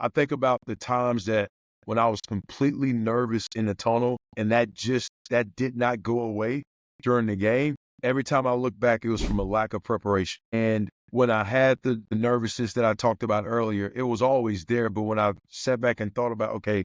I think about the times that when I was completely nervous in the tunnel and that did not go away during the game. Every time I look back, it was from a lack of preparation. And when I had the nervousness that I talked about earlier, it was always there. But when I sat back and thought about, okay,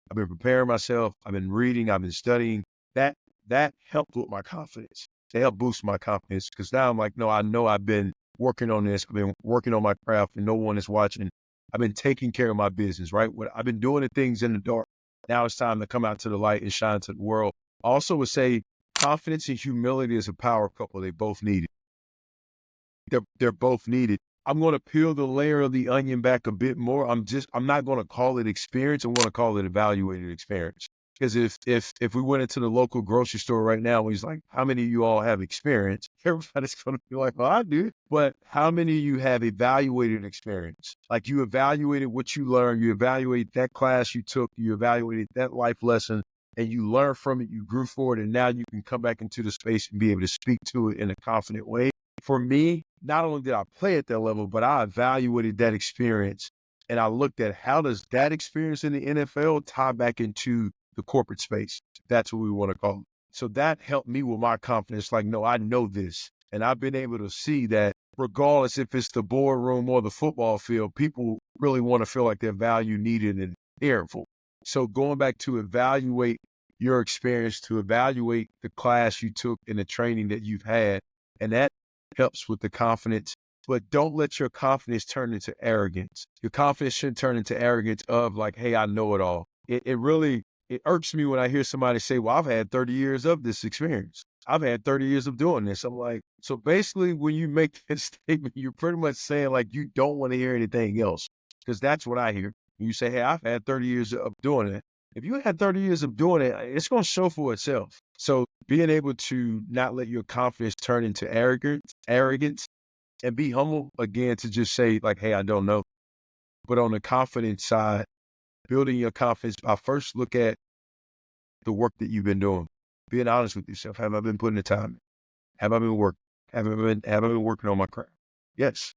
I've been preparing myself, I've been reading, I've been studying, that that helped with my confidence. It helped boost my confidence because now I'm like, no, I know I've been working on this. I've been working on my craft and no one is watching. I've been taking care of my business, right? I've been doing the things in the dark. Now it's time to come out to the light and shine to the world. I also would say confidence and humility is a power couple. They both need it. They're both needed. I'm going to peel the layer of the onion back a bit more. I'm not going to call it experience. I'm going to call it evaluated experience. Because if we went into the local grocery store right now, and he's like, how many of you all have experience? Everybody's going to be like, well, I do. But how many of you have evaluated experience? Like you evaluated what you learned, you evaluated that class you took, you evaluated that life lesson, and you learned from it, you grew forward, and now you can come back into the space and be able to speak to it in a confident way. For me, not only did I play at that level, but I evaluated that experience and I looked at how does that experience in the NFL tie back into the corporate space. That's what we want to call it. So that helped me with my confidence. Like, no, I know this. And I've been able to see that regardless if it's the boardroom or the football field, people really want to feel like their value needed and cared for. So going back to evaluate your experience, to evaluate the class you took and the training that you've had, and that helps with the confidence, but don't let your confidence turn into arrogance. Your confidence shouldn't turn into arrogance of like, hey, I know it all. It irks me when I hear somebody say, well, I've had 30 years of this experience. I've had 30 years of doing this. I'm like, so basically when you make this statement, you're pretty much saying like, you don't want to hear anything else. Because that's what I hear. You say, hey, I've had 30 years of doing it. If you had 30 years of doing it, it's going to show for itself. So being able to not let your confidence turn into arrogance and be humble again to just say like, hey, I don't know. But on the confidence side, building your confidence, I first look at the work that you've been doing. Being honest with yourself. Have I been putting the time in? Have I been working? Have I been working on my craft? Yes.